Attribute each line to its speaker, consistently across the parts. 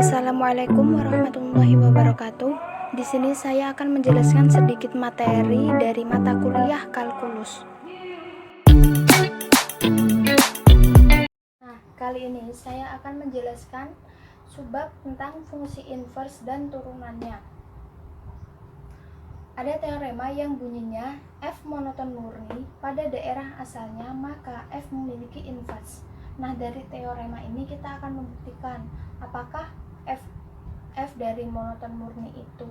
Speaker 1: Assalamualaikum warahmatullahi wabarakatuh. Di sini saya akan menjelaskan sedikit materi dari mata kuliah kalkulus. Nah, kali ini saya akan menjelaskan subbab tentang fungsi inverse dan turunannya. Ada teorema yang bunyinya F monoton murni pada daerah asalnya, maka F memiliki inverse. Nah, dari teorema ini kita akan membuktikan apakah F dari monoton murni itu,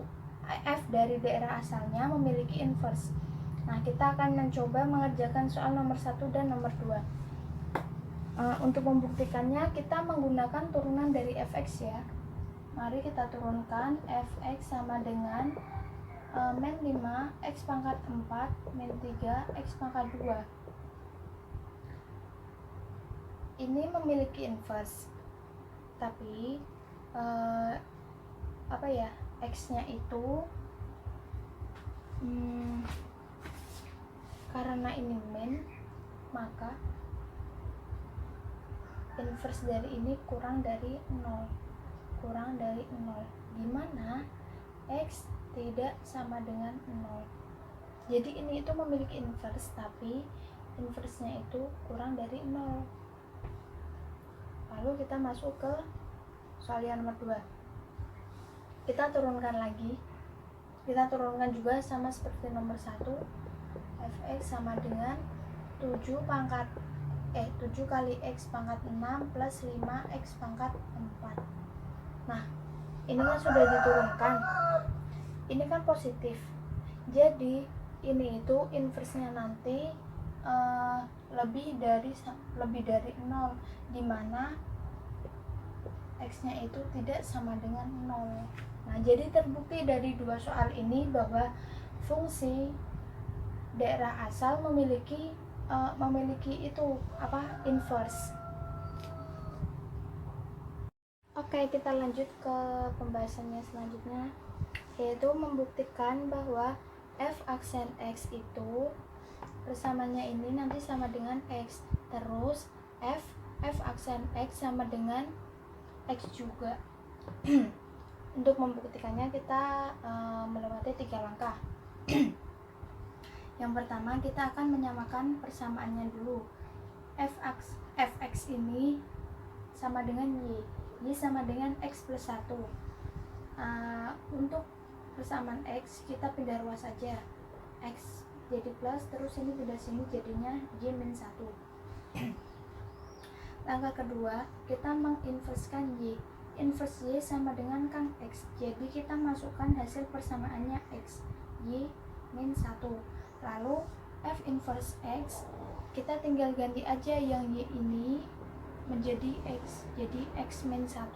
Speaker 1: F dari daerah asalnya memiliki inverse. Nah, kita akan mencoba mengerjakan soal nomor 1 dan nomor 2. Untuk membuktikannya kita menggunakan turunan dari fx ya. Mari kita turunkan fx sama dengan min 5 x pangkat 4 min 3 x pangkat 2. Ini memiliki inverse, tapi x nya itu karena ini min, maka inverse dari ini kurang dari 0, dimana x tidak sama dengan 0. Jadi ini itu memiliki inverse, tapi inverse nya itu kurang dari 0. Lalu kita masuk ke soal yang nomor 2. Kita turunkan lagi, kita turunkan juga sama seperti nomor 1. Fx sama dengan 7 kali x pangkat 6 plus 5 x pangkat 4. Nah, ini kan sudah diturunkan, ini kan positif, jadi ini itu inverse-nya nanti lebih dari 0, dimana x-nya itu tidak sama dengan 0. Nah, jadi terbukti dari dua soal ini bahwa fungsi daerah asal memiliki inverse. Oke, kita lanjut ke pembahasannya selanjutnya, yaitu membuktikan bahwa f aksen x itu persamanya ini nanti sama dengan x, terus f aksen x sama dengan x juga. Untuk membuktikannya kita melewati 3 langkah. Yang pertama, kita akan menyamakan persamaannya dulu. Fx ini sama dengan y sama dengan x plus 1. Untuk persamaan x kita pindah ruas saja, x jadi plus, terus ini pindah sini jadinya y min 1. Langkah kedua, kita menginverskan y. Inverse y sama dengan kan x, jadi kita masukkan hasil persamaannya x, y min 1. Lalu f inverse x kita tinggal ganti aja yang y ini menjadi x, jadi x min 1.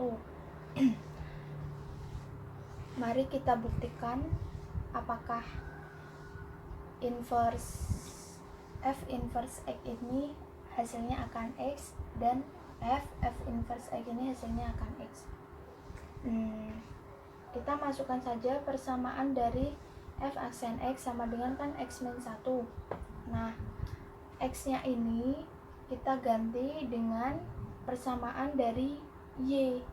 Speaker 1: Mari kita buktikan apakah f inverse x ini hasilnya akan x dan f inverse x ini hasilnya akan x. Kita masukkan saja persamaan dari f aksen x sama dengan kan x min 1. Nah, x nya ini kita ganti dengan persamaan dari y.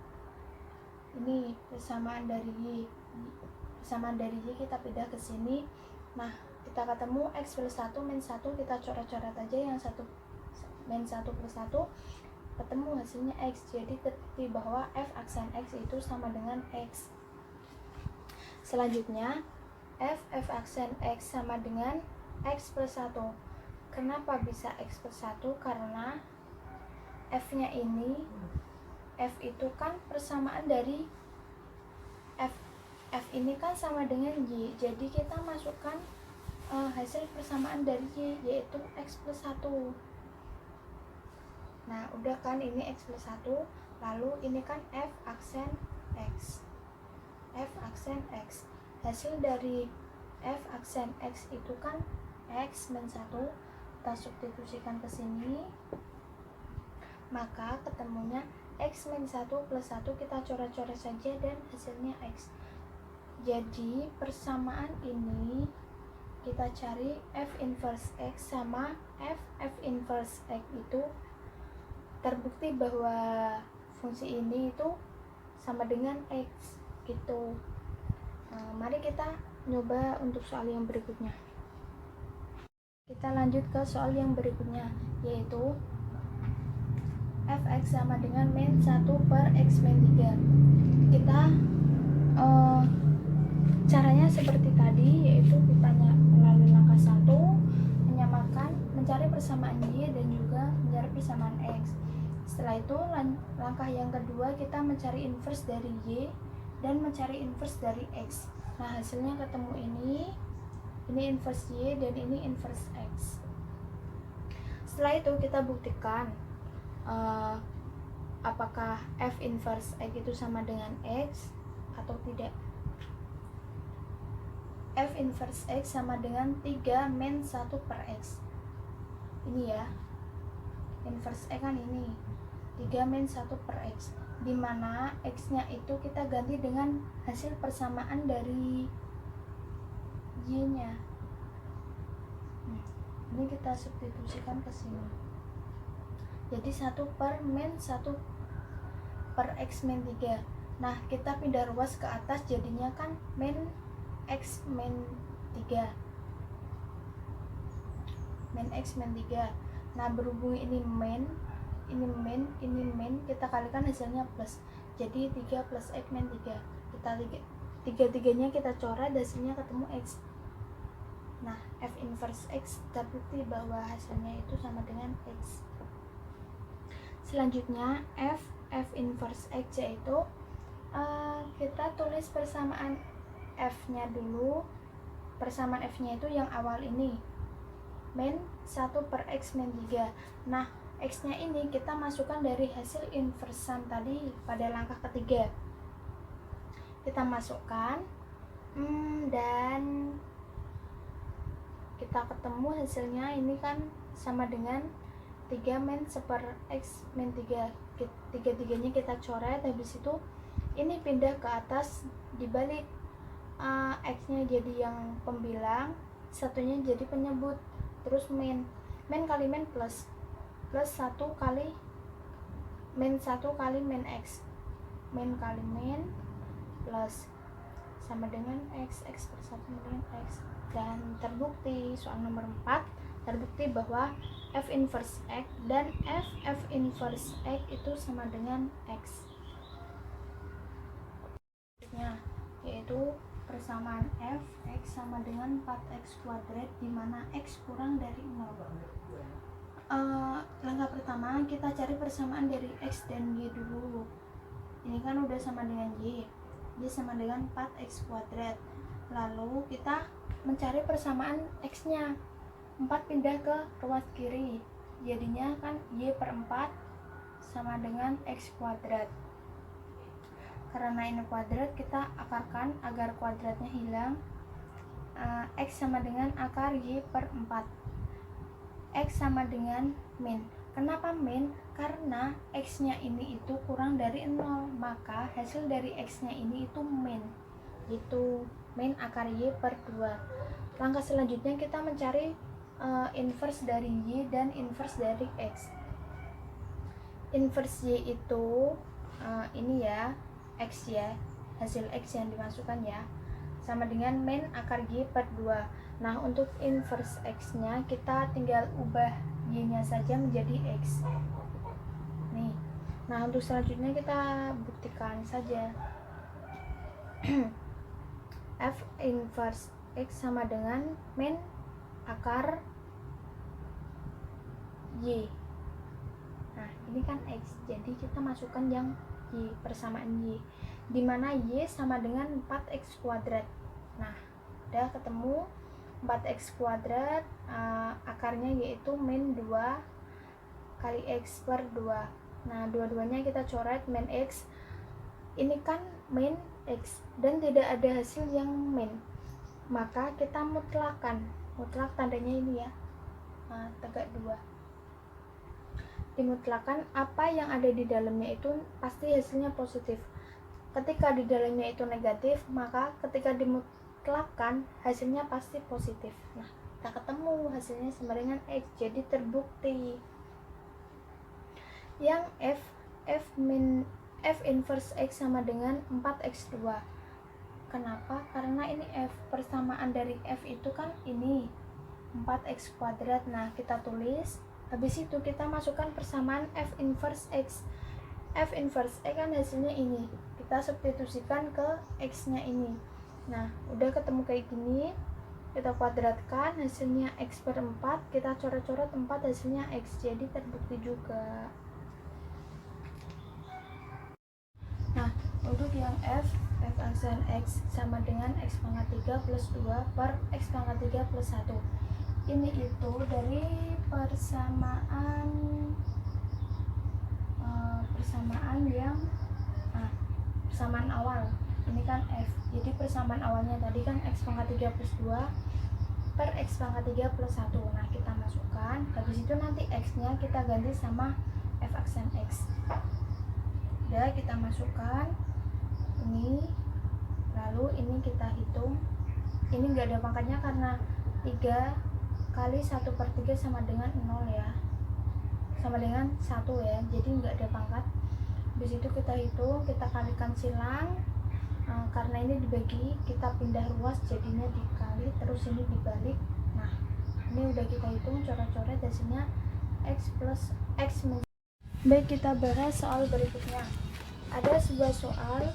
Speaker 1: Ini persamaan dari y. Persamaan dari y kita pindah ke sini. Nah, kita ketemu x plus 1 min 1, kita coret-coret aja yang 1 min 1 plus 1, ketemu hasilnya x. Jadi terbukti bahwa f aksen x itu sama dengan x. Selanjutnya, f aksen x sama dengan x plus 1. Kenapa bisa x plus 1? Karena f nya ini, f itu kan persamaan dari f ini kan sama dengan y, jadi kita masukkan hasil persamaan dari y, yaitu x plus 1. Nah, udah kan, ini x plus 1, lalu ini kan f aksen x. Hasil dari f aksen x itu kan x min 1, kita substitusikan ke sini, maka ketemunya x min 1 plus 1, kita coret-coret saja dan hasilnya x. Jadi persamaan ini kita cari f inverse x sama f inverse x itu terbukti bahwa fungsi ini itu sama dengan X gitu. Mari kita nyoba untuk soal yang berikutnya. Kita lanjut ke soal yang berikutnya, yaitu fx sama dengan min 1 per x min 3. Kita caranya seperti tadi, yaitu kita melalui langkah 1 menyamakan, mencari persamaan y dan juga mencari persamaan x. Setelah itu langkah yang kedua kita mencari inverse dari y dan mencari inverse dari x. Nah, hasilnya ketemu ini inverse y dan ini inverse x. Setelah itu kita buktikan apakah f inverse x itu sama dengan x atau tidak. F inverse x sama dengan 3 min 1 per x. Ini ya, inverse x kan ini 3 min 1 per x, dimana x nya itu kita ganti dengan hasil persamaan dari y nya. Ini kita substitusikan ke sini, jadi 1 per min 1 per x min 3. Nah, kita pindah ruas ke atas, jadinya kan min x min 3, min x min 3. Nah, berhubung ini min, kita kalikan hasilnya plus, jadi 3 plus x min 3. Kita tiga-tiganya kita coret, hasilnya ketemu x. Nah, f inverse x terbukti bahwa hasilnya itu sama dengan x. Selanjutnya f inverse x yaitu kita tulis persamaan f nya dulu. Persamaan f nya itu yang awal ini min 1 per x min 3. Nah, x nya ini kita masukkan dari hasil inversan tadi pada langkah ketiga. Kita masukkan dan kita ketemu hasilnya ini kan sama dengan 3 min 1 per x min 3. Tiga-tiganya kita coret, habis itu ini pindah ke atas, dibalik x nya jadi yang pembilang, satunya jadi penyebut, terus min kali min plus 1 kali min 1 kali min x, min kali min plus sama dengan x per 1 sama dengan x. Dan terbukti soal nomor 4 terbukti bahwa f inverse x dan f inverse x itu sama dengan x, yaitu persamaan f x sama dengan 4x kuadrat, dimana x kurang dari 0. Langkah pertama kita cari persamaan dari x dan y dulu. Ini kan udah sama dengan y sama dengan 4x kuadrat. Lalu kita mencari persamaan x nya, 4 pindah ke ruas kiri, jadinya kan y per 4 sama dengan x kuadrat. Karena ini kuadrat, kita akarkan agar kuadratnya hilang. X sama dengan akar y per 4. X sama dengan min. Kenapa min? Karena x nya ini itu kurang dari 0, maka hasil dari x nya ini itu min, itu min akar y per 2. Langkah selanjutnya kita mencari inverse dari y dan inverse dari x. Inverse y itu ini ya, x ya, hasil x yang dimasukkan ya, sama dengan min akar y per 2. Nah, untuk inverse x nya kita tinggal ubah y nya saja menjadi x nih. Nah, untuk selanjutnya kita buktikan saja. F inverse x sama dengan min akar y. Nah, ini kan x, jadi kita masukkan yang y, persamaan y, dimana y sama dengan 4x kuadrat. Nah, udah ketemu 4x kuadrat, akarnya yaitu min 2 kali x per 2. Nah, dua-duanya kita coret, min x, ini kan min x dan tidak ada hasil yang min, maka kita mutlakan, mutlak tandanya ini ya, tegak 2. Dimutlakan, apa yang ada di dalamnya itu pasti hasilnya positif. Ketika di dalamnya itu negatif, maka ketika dimutlakkan hasilnya pasti positif. Nah, kita ketemu hasilnya sama dengan x, jadi terbukti yang f min f inverse x sama dengan 4x2. Kenapa? Karena ini f, persamaan dari f itu kan ini 4x kuadrat. Nah, kita tulis, habis itu kita masukkan persamaan f inverse x. F inverse x kan hasilnya ini, kita substitusikan ke x nya ini. Nah, udah ketemu kayak gini, kita kuadratkan, hasilnya x per 4, kita coret-coret 4, hasilnya x, jadi terbukti juga. Nah, untuk yang f aksen x sama dengan x pangkat 3 plus 2 per x pangkat 3 plus 1. Ini itu dari persamaan yang persamaan awal. Ini kan f, jadi persamaan awalnya tadi kan x pangkat 3 plus 2 per x pangkat 3 plus 1. Nah, kita masukkan, habis itu nanti x nya kita ganti sama f aksen x. Udah, kita masukkan ini, lalu ini kita hitung. Ini enggak ada pangkatnya karena 3 kali 1/3 sama dengan 0 ya, sama dengan 1 ya, jadi enggak ada pangkat. Habis itu kita hitung, kita kalikan silang, karena ini dibagi, kita pindah ruas jadinya dikali, terus ini dibalik. Nah, ini udah kita hitung, coret-coret, hasilnya x plus x. Baik, kita bahas soal berikutnya. Ada sebuah soal,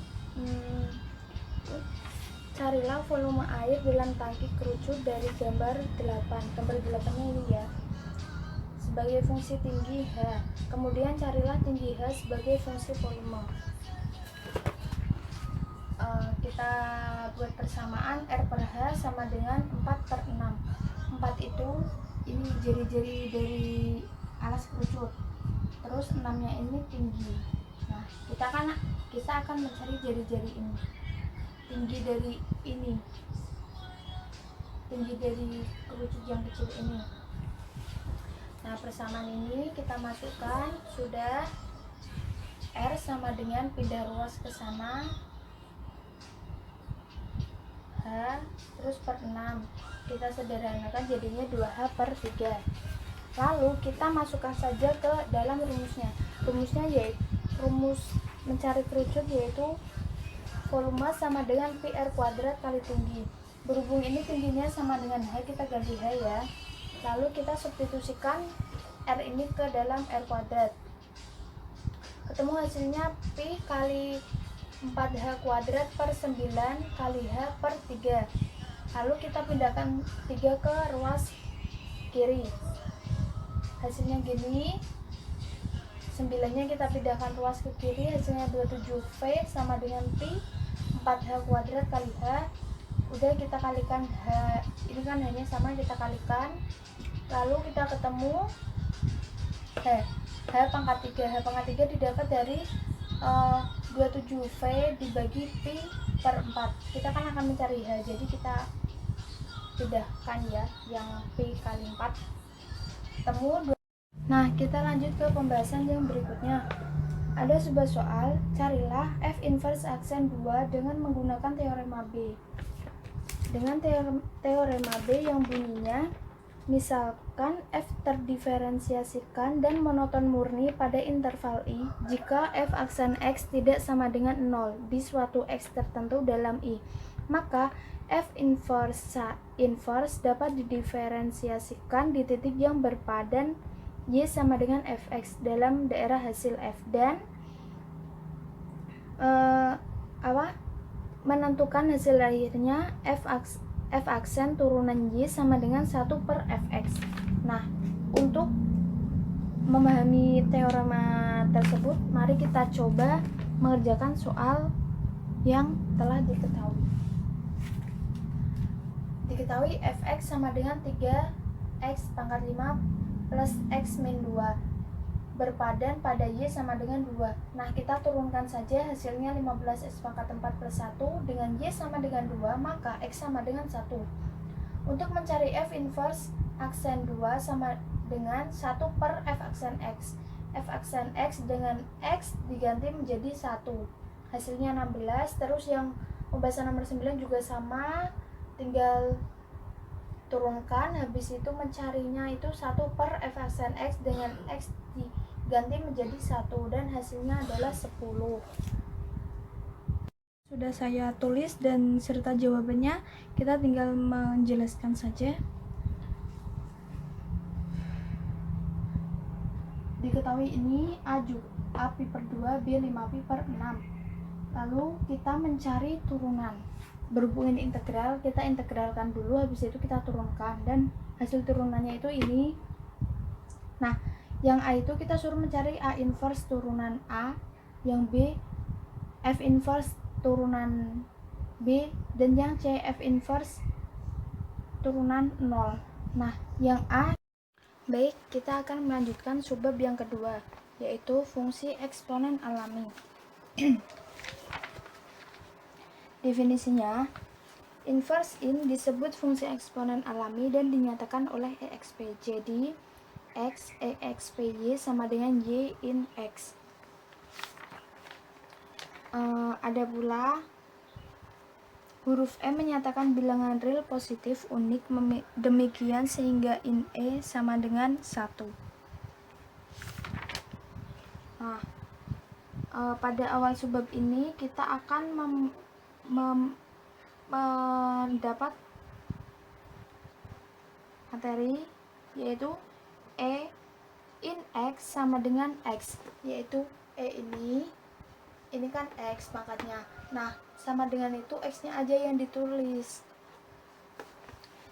Speaker 1: carilah volume air dalam tangki kerucut dari gambar 8. Gambar 8-nya ini ya, sebagai fungsi tinggi H. Kemudian carilah tinggi H sebagai fungsi volume. Kita buat persamaan R per H sama dengan 4/6. 4 itu ini jari-jari dari alas kerucut, terus 6-nya ini tinggi. Nah, kita akan mencari jari-jari ini, tinggi dari ini, tinggi dari kerucut yang kecil ini. Nah, persamaan ini kita masukkan, sudah. R sama dengan pindah ruas ke sana, H terus per 6, kita sederhanakan jadinya 2H per 3. Lalu kita masukkan saja ke dalam rumusnya. Rumusnya yaitu rumus mencari kerucut, yaitu volume sama dengan pi R kuadrat kali tinggi. Berhubung ini tingginya sama dengan H, kita ganti H ya. Lalu kita substitusikan R ini ke dalam R kuadrat. Ketemu hasilnya pi kali 4H kuadrat per 9 kali H per 3. Lalu kita pindahkan 3 ke ruas kiri. Hasilnya gini. 9-nya kita pindahkan ruas ke kiri, hasilnya 27V sama dengan pi 4H kuadrat kali H. Udah, kita kalikan H, ini kan hanya sama, kita kalikan. Lalu kita ketemu H pangkat 3. H pangkat 3 didapat dari 27V dibagi pi per 4. Kita kan akan mencari H, jadi kita pindahkan ya, yang pi kali 4 ketemu 2. Nah, kita lanjut ke pembahasan yang berikutnya. Ada sebuah soal, carilah f inverse aksen 2 dengan menggunakan teorema B. Dengan teorema B yang bunyinya, misalkan f terdiferensiasikan dan monoton murni pada interval I jika f aksen x tidak sama dengan 0 di suatu x tertentu dalam I, maka f inverse dapat didiferensiasikan di titik yang berpadan Y sama dengan fx dalam daerah hasil f, dan menentukan hasil akhirnya f aksen turunan Y sama dengan 1 per fx. Nah, untuk memahami teorema tersebut, mari kita coba mengerjakan soal yang telah diketahui. Diketahui fx sama dengan 3x pangkat 5 plus x min 2 berpadan pada Y sama dengan 2. Nah, kita turunkan saja, hasilnya 15x pangkat 4 plus 1 dengan Y sama dengan 2, maka x sama dengan 1. Untuk mencari f inverse aksen 2 sama dengan 1 per f aksen x. F aksen x dengan x diganti menjadi 1. Hasilnya 16. Terus yang pembahasan nomor 9 juga sama, tinggal turunkan, habis itu mencarinya itu 1 per f aksen x dengan x ganti menjadi 1 dan hasilnya adalah 10. Sudah saya tulis dan serta jawabannya, kita tinggal menjelaskan saja. Diketahui ini A pi per 2, B 5pi per 6. Lalu kita mencari turunan. Berhubung ini integral, kita integralkan dulu, habis itu kita turunkan, dan hasil turunannya itu ini. Nah, yang A itu kita suruh mencari A inverse turunan A, yang B F inverse turunan B, dan yang C F inverse turunan 0. Nah, yang A. Baik, kita akan melanjutkan subbab yang kedua, yaitu fungsi eksponen alami. Definisinya, inverse in disebut fungsi eksponen alami dan dinyatakan oleh EXP. Jadi, X EXP Y sama dengan Y in X. Ada pula huruf M menyatakan bilangan real positif unik, demikian sehingga in E sama dengan 1. Nah, pada awal subbab ini kita akan mendapat materi, yaitu E in X sama dengan X, yaitu E ini kan X pangkatnya. Nah, sama dengan itu X nya aja yang ditulis,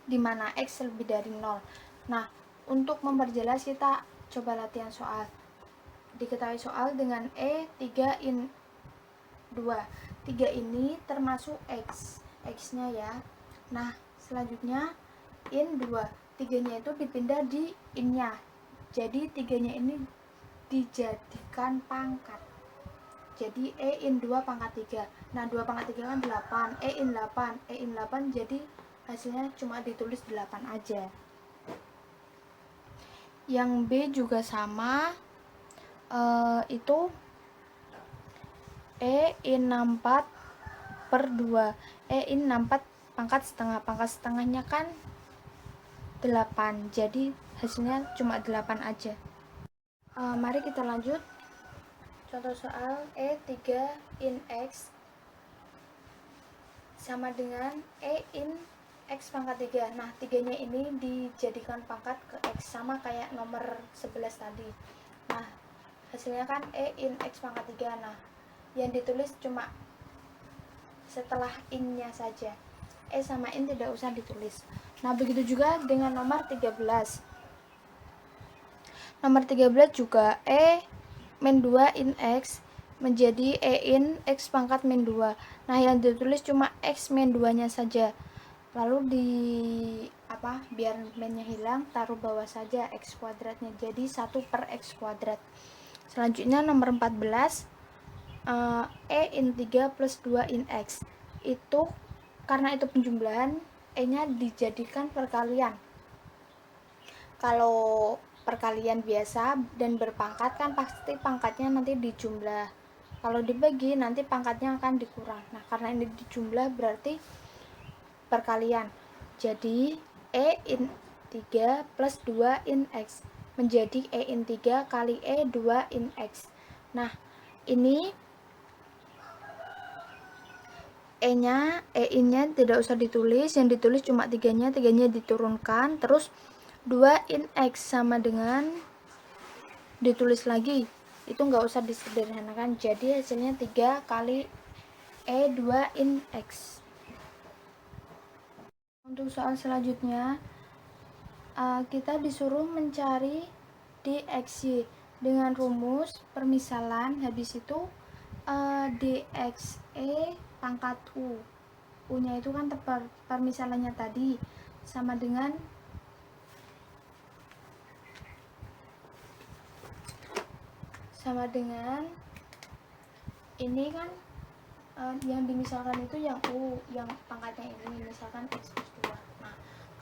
Speaker 1: dimana X lebih dari 0. Nah, untuk memperjelas kita coba latihan soal. Diketahui soal dengan E 3 in 2. 3 ini termasuk X nya ya. Nah, selanjutnya in 2, 3 nya itu dipindah di in nya, jadi 3 nya ini dijadikan pangkat, jadi E in 2 pangkat 3. Nah, 2 pangkat 3 kan 8, E in 8, jadi hasilnya cuma ditulis 8 aja. Yang B juga sama, itu E in 64 per 2. E in 64 pangkat setengahnya kan 8, jadi hasilnya cuma 8 aja. Mari kita lanjut. Contoh soal E 3 in X sama dengan E in X pangkat 3. Nah, 3 nya ini dijadikan pangkat ke X, sama kayak nomor 11 tadi. Nah, hasilnya kan E in X pangkat 3. Nah, yang ditulis cuma setelah in nya saja, E sama in tidak usah ditulis. Nah, begitu juga dengan nomor 13. Nomor 13 juga E min 2 in X menjadi E in X pangkat min 2. Nah, yang ditulis cuma X min 2 nya saja. Lalu biar min-nya hilang, taruh bawah saja X kuadratnya, jadi 1 per X kuadrat. Selanjutnya nomor 14, E in 3 plus 2 in X. Itu karena itu penjumlahan, E nya dijadikan perkalian. Kalau perkalian biasa dan berpangkat kan pasti pangkatnya nanti dijumlah. Kalau dibagi nanti pangkatnya akan dikurang. Nah, karena ini dijumlah berarti perkalian. Jadi E in 3 plus 2 in X menjadi E in 3 kali E 2 in X. Nah, ini E in nya tidak usah ditulis, yang ditulis cuma 3 nya diturunkan, terus 2 in X sama dengan ditulis lagi, itu nggak usah disederhanakan, jadi hasilnya 3 kali E 2 in X. Untuk soal selanjutnya, kita disuruh mencari dxy dengan rumus permisalan, habis itu dxe pangkat u nya itu kan permisalannya tadi sama dengan ini kan, yang dimisalkan itu yang u, yang pangkatnya ini misalkan x plus 2. Nah,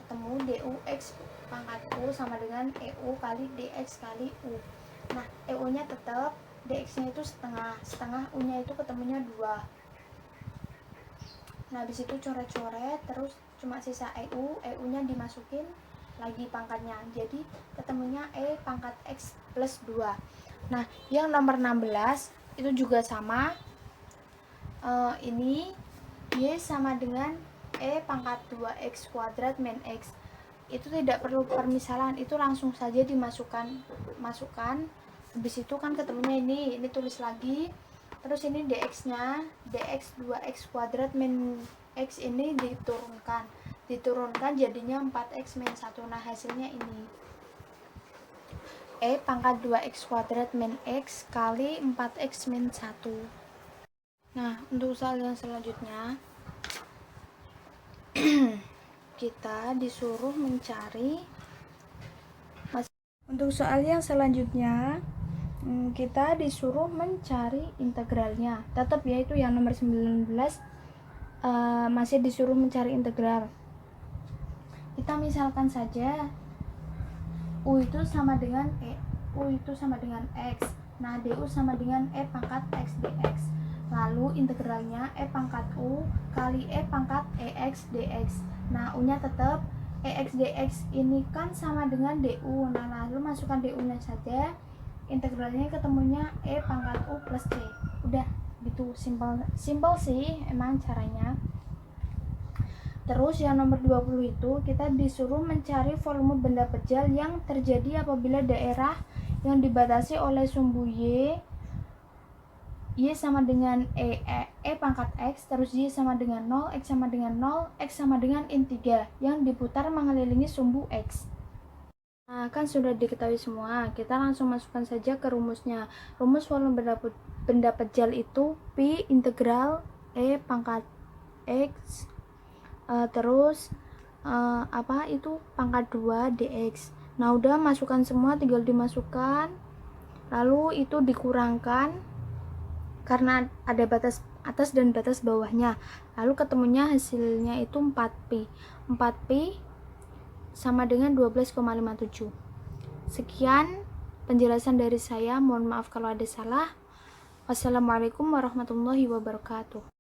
Speaker 1: ketemu du x pangkat u sama dengan eu kali dx kali u. Nah, eu nya tetap, dx nya itu setengah u nya itu ketemunya 2. Nah, habis itu coret-coret, terus cuma sisa eu nya dimasukin lagi pangkatnya, jadi ketemunya e pangkat x plus 2. Nah, yang nomor 16 itu juga sama. Ini Y sama dengan E pangkat 2x kuadrat min X. Itu tidak perlu permisalan, itu langsung saja masukkan. Habis itu kan ketemunya ini tulis lagi. Terus ini dx-nya, dx 2x kuadrat min X ini diturunkan jadinya 4x min 1. Nah, hasilnya ini E pangkat 2x kuadrat min X kali 4x min 1. Nah, untuk soal yang selanjutnya kita disuruh mencari integralnya. Tetap yaitu yang nomor 19 masih disuruh mencari integral. Kita misalkan saja U itu sama dengan X. Nah, DU sama dengan E pangkat X dx. Lalu integralnya E pangkat U kali E pangkat EX dx. Nah, U nya tetap EX dx ini kan sama dengan DU. Nah, lalu masukkan DU nya saja. Integralnya ketemunya E pangkat U plus C. Udah gitu, simple sih emang caranya. Terus yang nomor 20 itu kita disuruh mencari volume benda pejal yang terjadi apabila daerah yang dibatasi oleh sumbu Y sama dengan E pangkat X, terus Y sama dengan 0, X sama dengan 0, X sama dengan in 3 yang diputar mengelilingi sumbu X. Nah, kan sudah diketahui semua, kita langsung masukkan saja ke rumusnya. Rumus volume benda pejal itu Pi integral E pangkat X terus pangkat 2 dx. Nah, udah masukkan semua, tinggal dimasukkan, lalu itu dikurangkan karena ada batas atas dan batas bawahnya, lalu ketemunya hasilnya itu 4pi sama dengan 12,57. Sekian penjelasan dari saya, mohon maaf kalau ada salah. Wassalamualaikum warahmatullahi wabarakatuh.